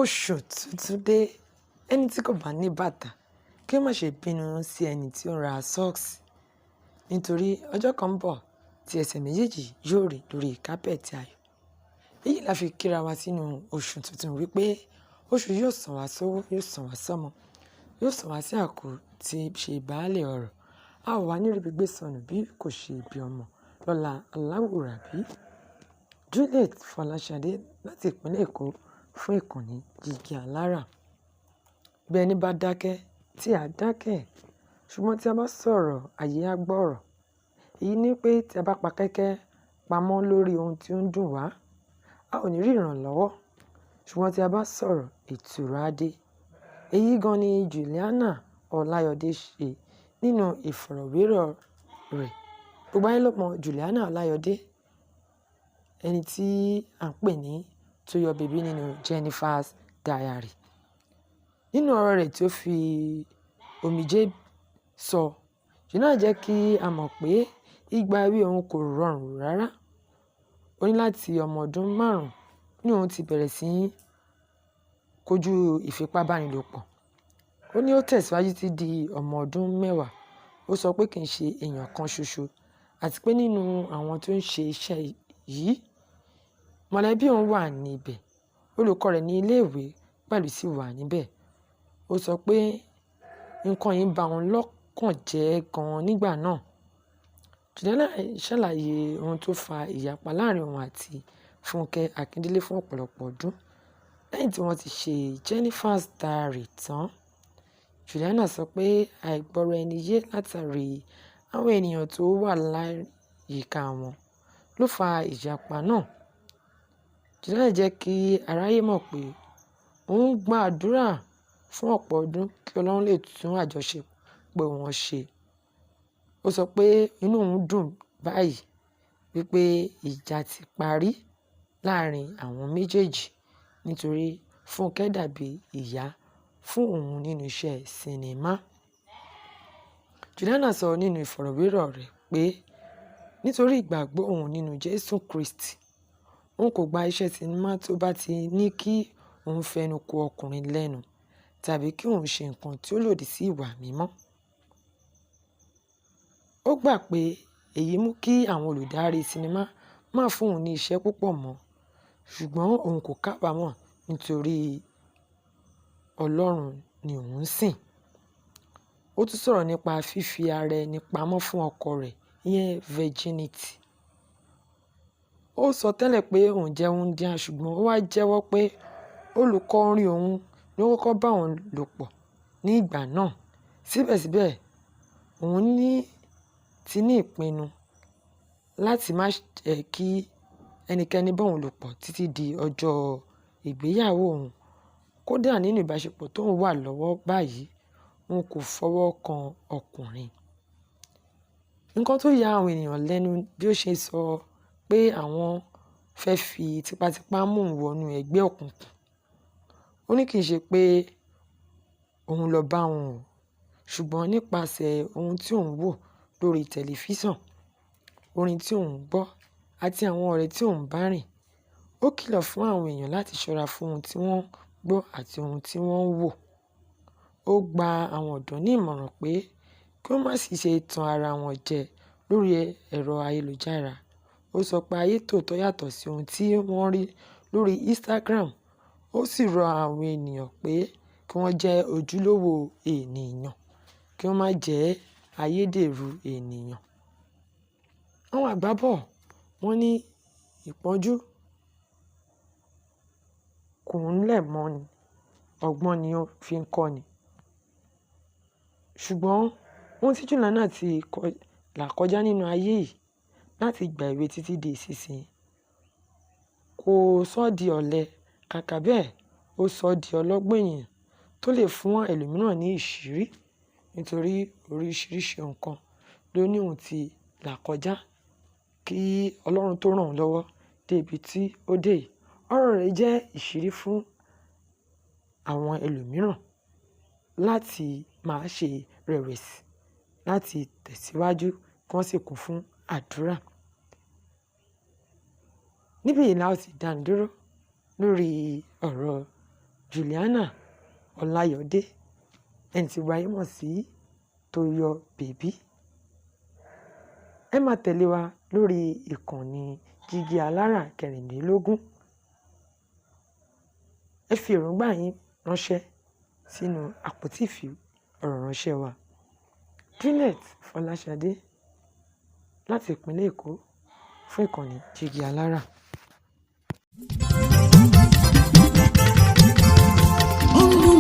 Oṣù tuntun dé. Ẹni tí kò bá ní bàtà kí ó má ṣe bínú sí ẹni tí ó ń ra socks nítorí ọjọ́ kan ń bọ̀ tí ẹsẹ̀ méjèèjì yóò rì lórí kápẹ́ẹ̀tì ayọ̀. Èyí la fi kíra wa sínú oṣù tuntun wípé oṣù yóò sàn wá sówó, yóò sàn wá sọ́mọ, yóò sàn wá sí àkó tí ṣe baálé ọrọ̀. A ò wá ní ríbi gbé sọnù bí kò ṣe ibi ọmọ lọ́la Aláwùrábí. Juliet Fọláṣadé láti ìpínlẹ̀ Èkó fún ìkànnì Jígí Alára. Bí ẹni bá dákẹ́ tí a dákẹ́, ṣùgbọ́n tí a bá sọ̀rọ̀ àyè á gbọ́rọ̀. Èyí ni pé tí a bá pa kẹ́kẹ́ pamọ́ lórí ohun tí ó ń dùn wá, a ò ní rí ìrànlọ́wọ́. Ṣùgbọ́n tí a bá sọ̀rọ̀ ìtura dé. Èyí gan ni Juliana Ọláyọdé ṣe nínú ìfọ̀rọ̀wérọ̀ rẹ̀. Gbogbo ayé ló mọ Juliana Ọláyọdé, ẹni tí à ń pè ní Tóyọ̀ Bèbí nínú Jennifer's Diary. Nínú ọ̀rọ̀ rẹ̀ tí ó fi omijé sọ, Juliana jẹ́ kí a mọ̀ pé ìgbà èwe òun kò rọrùn rárá. Ó ní láti ọmọ ọdún 5 ní òun ti bẹ̀rẹ̀ sí kojú ìfipábánilòpọ̀. Ó ní ó tẹ̀síwájú títí di ọmọ ọdún 10. Ó sọ pé kì í ṣe èèyàn kan ṣoṣo àti pé nínú àwọn tó ń ṣe iṣẹ́ yìí, mọ̀lẹ́bí òun wà níbẹ̀. Olùkọ́ rẹ̀ ní ilé-ìwé pẹ̀lú sì wà níbẹ̀. Ó sọ pé nǹkan yìí ba òun lọ́kàn jẹ́ gan-an nígbà náà. Juliana ṣàlàyé ohun tó fa ìyapa láàrin òun àti Fúnkẹ́ Akíndélé fún ọ̀pọ̀lọpọ̀ ọdún. Lẹ́yìn tí wọ́n ti ṣe Jennifer's Diary tán, Juliana sọ pé àìgbọ́ra-ẹni-yé látàrí àwọn ènìyàn tó wà láyìíká wọn ló fa ìyapa náà. Juliana jẹ́ kí aráyé mọ̀ pé òun gba àdúrà fún ọ̀pọ̀ ọdún kí Ọlọ́run lè tún àjọṣepọ̀ wọn ṣe. Ó sọ pé inú òun dùn báyìí wípé ìjà ti parí láàrin àwọn méjèèjì nítorí Fúnkẹ́ dàbí ìyá fún òun nínú iṣẹ́ sinimá. Juliana sọ nínú ìfọ̀rọ̀wérọ̀ rẹ̀ pé nítorí ìgbàgbọ́ òun nínú Jésù Kristi, òun kò gba iṣẹ́ sinimá tó bá ti ní kí òun fẹnu ko ọkùnrin lẹ́nu tàbí kí òun ṣe nǹkan tí ó lòdì sí ìwà mímọ́. Ó gbà pé èyí mú kí àwọn olùdarí sinimá máa fún òun ní iṣẹ́ púpọ̀ mọ́, ṣùgbọ́n òun kò kábàámọ̀ nítorí Ọlọ́run ni òun ń sìn. Ó tún sọ̀rọ̀ nípa fífi ara ẹni pamọ́ fún ọkọ rẹ̀, ìyẹn virginity. Ó sọ tẹ́lẹ̀ pé òun jẹ́ wúńdíá ṣùgbọ́n ó wá jẹ́wọ́ pé olùkọ́ orin òun ló kọ́kọ́ bá òun lò pọ̀ ní ìgbà náà. Síbẹ̀síbẹ̀, òun ti ní ìpinnu láti má jẹ́ kí ẹnikẹ́ni bá òun lò pọ̀ títí di ọjọ́ ìgbéyàwó òun. Kódà nínú ìbáṣepọ̀ tó ń wà lọ́wọ́ báyìí, òun kò fọwọ́ kan ọkùnrin. Nǹkan tó ya àwọn ènìyàn lẹ́nu bí ó ṣe sọ pé àwọn fẹ́ fi tipátipá mú òun wọnú ẹgbẹ́ òkùnkùn. Ó ní kì í ṣe pé òun lọ bá wọn o, ṣùgbọ́n nípasẹ̀ ohun tí òun wò lórí tẹlifíṣàn, orin tí òun gbọ́ àti àwọn ọ̀rẹ́ tí òun bá rìn. Ó kìlọ̀ fún àwọn èèyàn láti ṣọ́ra fún ohun tí wọ́n gbọ́ àti ohun tí wọ́n wò. Ó gba àwọn ọ̀dọ́ ní ìmọ̀ràn pé kí wọ́n má sì ṣe tan ara wọn jẹ lórí ẹ̀rọ ayélujára. Ó sọ pé ayé tòótọ́ yàtọ̀ sí ohun tí wọ́n rí lórí Instagram. Ó sì rọ àwọn ènìyàn pé kí wọ́n jẹ́ ojúlówó ènìyàn, kí wọ́n má jẹ́ ayédèrú ènìyàn. Àwọn àgbà bọ̀ wọ́n ní ìpọ́njú kò ń lẹ̀ mọ́ ni, ọgbọ́n ni ó fi ń kọ́ ni. Ṣùgbọ́n ohun tí Juliana ti là kọjá nínú ayé yìí láti ìgbà èwe títí di ìsinsìnyí kò sọ di ọ̀lẹ, kàkà bẹ́ẹ̀ ó sọ di ọlọ́gbọ́n ènìyàn tó lè fún ẹlòmíràn ní ìṣírí nítorí oríṣiríṣi nǹkan ló ní òun ti là kọjá kí Ọlọ́run tó ràn án lọ́wọ́ dé ibi tí ó dé yìí. Ọ̀rọ̀ rẹ̀ jẹ́ ìṣírí fún àwọn ẹlòmíràn láti máa ṣe rẹ̀wẹ̀sì, láti tẹ̀síwájú kí wọ́n sì kún fún àdúrà. Níbí yìí la ó ti dánu dúró lórí ọ̀rọ̀ Juliana Ọláyọ̀dé, ẹni tí wáyé mọ̀ sí Toyo Baby. Ẹ máa tẹ̀lé wa lórí ìkànnì Jígí Alára 16. Ẹ fi èròǹgbà yín ránṣẹ́ sínú àpótí ìfi ọ̀rọ̀ ránṣẹ́ wa. Janet Fọláṣadé láti ìpínlẹ̀ Èkó fún ìkànnì Jígí Alára. Olúwa